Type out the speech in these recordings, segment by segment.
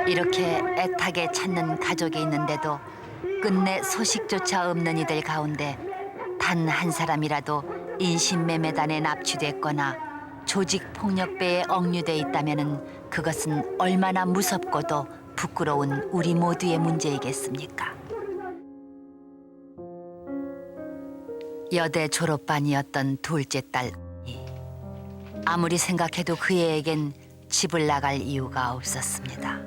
이렇게 애타게 찾는 가족이 있는데도 끝내 소식조차 없는 이들 가운데 단 한 사람이라도 인신매매단에 납치됐거나 조직폭력배에 억류돼 있다면 그것은 얼마나 무섭고도 부끄러운 우리 모두의 문제이겠습니까? 여대 졸업반이었던 둘째 딸. 아무리 생각해도 그 애에겐 집을 나갈 이유가 없었습니다.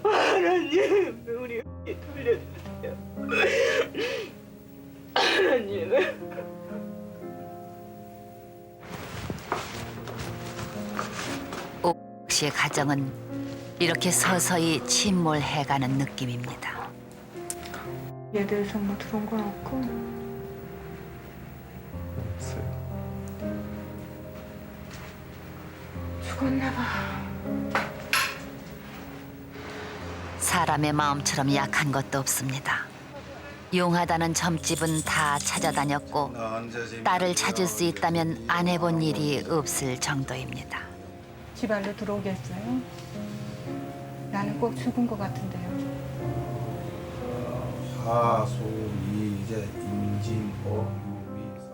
하나님, 우리 돌려주세요. 하나님. 옥 씨의 가정은 이렇게 서서히 침몰해가는 느낌입니다. 얘에 대해서 뭐 들은 건 없고. 죽었나 봐. 사람의 마음처럼 약한 것도 없습니다. 용하다는 점집은 다 찾아다녔고 딸을 찾을 수 있다면 안 해본 일이 없을 정도입니다. 집 안으로 들어오겠어요? 나는 꼭 죽은 것 같은데요. 하소 이제 임진보 유비사.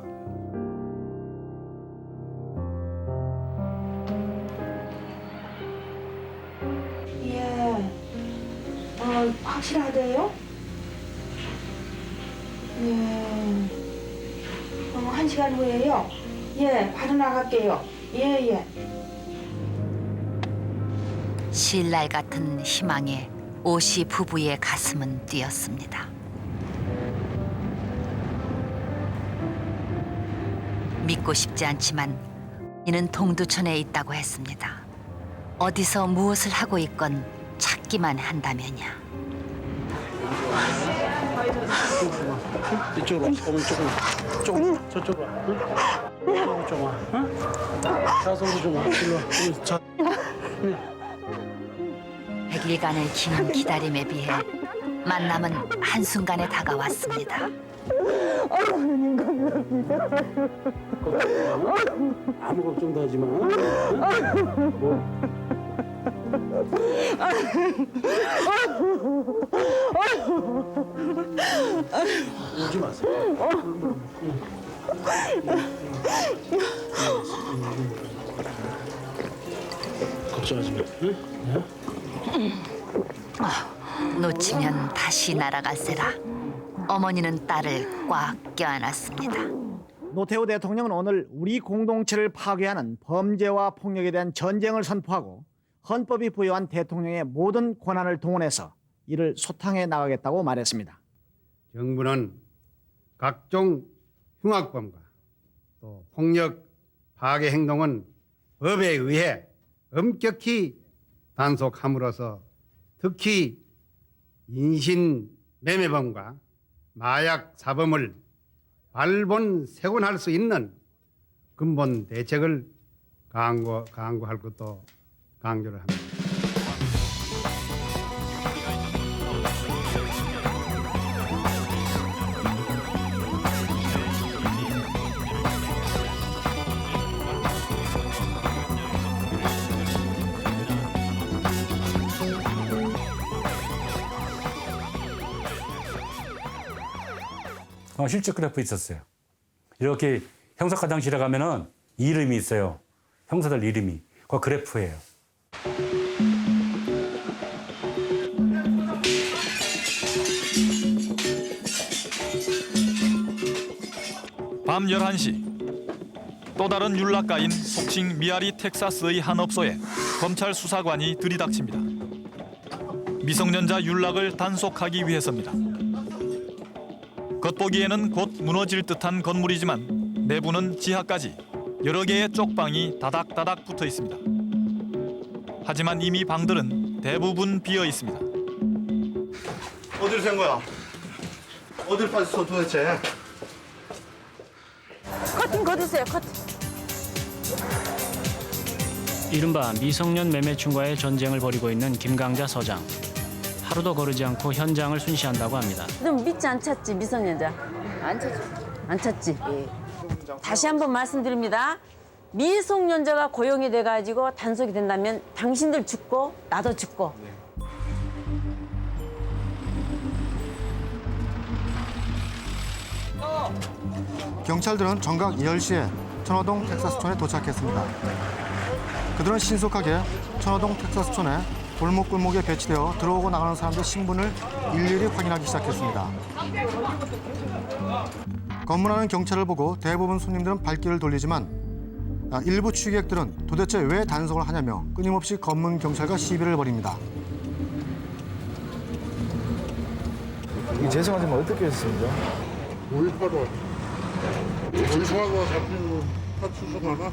예. 확실하대요? 예. 1시간 후에요? 예, 바로 나갈게요. 예, 예. 신랄 같은 희망에 오씨 부부의 가슴은 뛰었습니다. 믿고 싶지 않지만 이는 동두천에 있다고 했습니다. 어디서 무엇을 하고 있건 찾기만 한다면야. 이쪽으로 조금 저쪽으로 조금 자석으로 좀 와. 일로 와. 자. 100일간의 긴 기다림에 비해 만남은 한순간에 다가왔습니다. 아무 걱정도 하지 마. 울지 마세요. 걱정하지 마. 놓치면 다시 날아갈세라. 어머니는 딸을 꽉 껴안았습니다. 노태우 대통령은 오늘 우리 공동체를 파괴하는 범죄와 폭력에 대한 전쟁을 선포하고 헌법이 부여한 대통령의 모든 권한을 동원해서 이를 소탕해 나가겠다고 말했습니다. 정부는 각종 흉악범과 또 폭력 파괴 행동은 법에 의해 엄격히 단속함으로써 특히 인신매매범과 마약 사범을 발본색원할 수 있는 근본 대책을 강구할 것도 강조를 합니다. 실제 그래프 있었어요. 이렇게 형사 화장실에 가면은 이름이 있어요. 형사들 이름이. 그 그래프예요. 밤 11시 또 다른 윤락가인 속칭 미아리 텍사스의 한 업소에 검찰 수사관이 들이닥칩니다. 미성년자 윤락을 단속하기 위해서입니다. 겉보기에는 곧 무너질 듯한 건물이지만 내부는 지하까지 여러 개의 쪽방이 다닥다닥 붙어 있습니다. 하지만 이미 방들은 대부분 비어 있습니다. 어디로 샌 거야? 어디로 빠졌어 도대체? 커튼 거두세요, 커튼. 이른바 미성년 매매충과의 전쟁을 벌이고 있는 김강자 서장. 하루도 거르지 않고 현장을 순시한다고 합니다. 그럼 믿지 안 찾지, 미성년자? 안 찾지. 안 찾지? 다시 한번 말씀드립니다. 미성년자가 고용이 돼가지고 단속이 된다면 당신들 죽고 나도 죽고. 경찰들은 정각 10시에 천호동 텍사스촌에 도착했습니다. 그들은 신속하게 천호동 텍사스촌에 골목골목에 배치되어 들어오고 나가는 사람들의 신분을 일일이 확인하기 시작했습니다. 검문하는 경찰을 보고 대부분 손님들은 발길을 돌리지만 일부 취객들은 도대체 왜 단속을 하냐며 끊임없이 검문 경찰과 시비를 벌입니다. 죄송하지만 어떻게 했습니까? 몰입하러 잡히면 다 추석하나?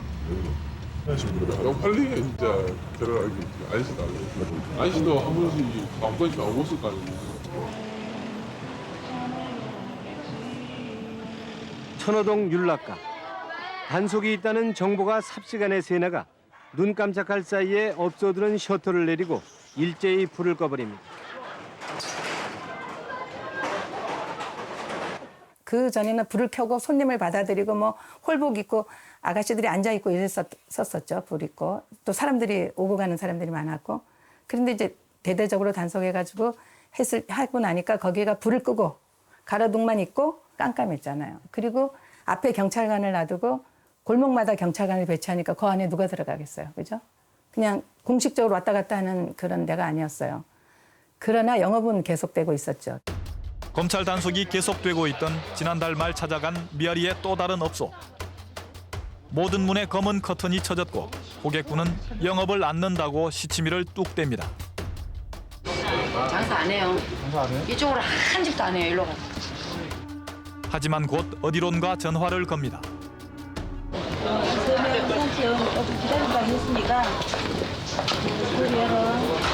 빨리 진짜 들어가기 아저씨도 알고 아저씨도 한 번씩 한 번씩 오고 있을 거 아닙니까? 천호동 윤락가. 단속이 있다는 정보가 삽시간에 새나가 눈 깜짝할 사이에 업소들은 셔터를 내리고 일제히 불을 꺼버립니다. 그 전에는 불을 켜고 손님을 받아들이고 뭐 홀복 입고 아가씨들이 앉아 있고 이랬었죠. 불 있고 또 사람들이 오고 가는 사람들이 많았고 그런데 이제 대대적으로 단속해가지고 하고 나니까 거기가 불을 끄고 가로등만 있고 깜깜했잖아요. 그리고 앞에 경찰관을 놔두고 골목마다 경찰관을 배치하니까 그 안에 누가 들어가겠어요, 그죠? 그냥 공식적으로 왔다 갔다 하는 그런 데가 아니었어요. 그러나 영업은 계속되고 있었죠. 검찰 단속이 계속되고 있던 지난달 말 찾아간 미아리의 또 다른 업소. 모든 문에 검은 커튼이 쳐졌고 고객분은 영업을 않는다고 시치미를 뚝 뗍니다. 장사 안 해요. 장사 안 해요? 이쪽으로 한 집도 안 해요. 일로 가. 하지만 곧 어디론가 전화를 겁니다. 기다린다 했으니까 그래요.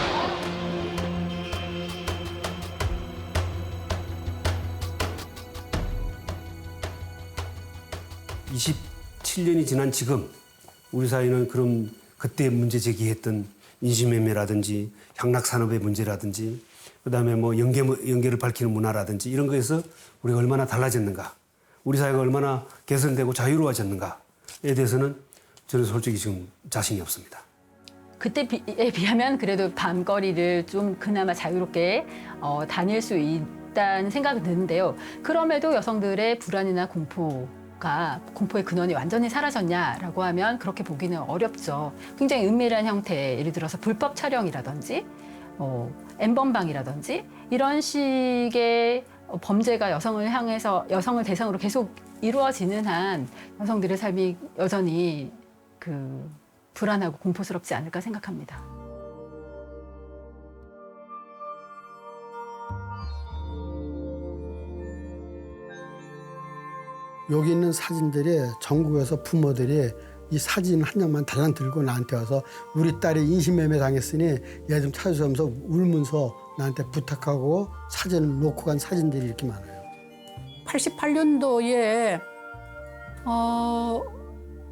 27년이 지난 지금 우리 사회는 그럼 그때 문제 제기했던 인신매매라든지 향락산업의 문제라든지 그다음에 뭐 연계를 밝히는 문화라든지 이런 거에서 우리가 얼마나 달라졌는가, 우리 사회가 얼마나 개선되고 자유로워졌는가에 대해서는 저는 솔직히 지금 자신이 없습니다. 그때에 비하면 그래도 밤거리를 좀 그나마 자유롭게 다닐 수 있다는 생각이 드는데요. 그럼에도 여성들의 불안이나 공포의 근원이 완전히 사라졌냐라고 하면 그렇게 보기는 어렵죠. 굉장히 은밀한 형태, 예를 들어서 불법 촬영이라든지 N번방이라든지 이런 식의 범죄가 여성을 대상으로 계속 이루어지는 한 여성들의 삶이 여전히 불안하고 공포스럽지 않을까 생각합니다. 여기 있는 사진들이 전국에서 부모들이 이 사진 한 장만 달랑 들고 나한테 와서 우리 딸이 인신매매 당했으니 얘 좀 찾아주면서 울면서 나한테 부탁하고 사진을 놓고 간 사진들이 이렇게 많아요. 88년도에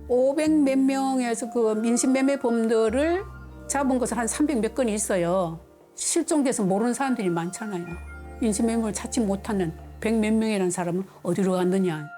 500몇 명에서 그 인신매매범들을 잡은 것은 한 300몇 건이 있어요. 실종돼서 모르는 사람들이 많잖아요. 인신매매를 찾지 못하는 100몇 명이라는 사람은 어디로 갔느냐.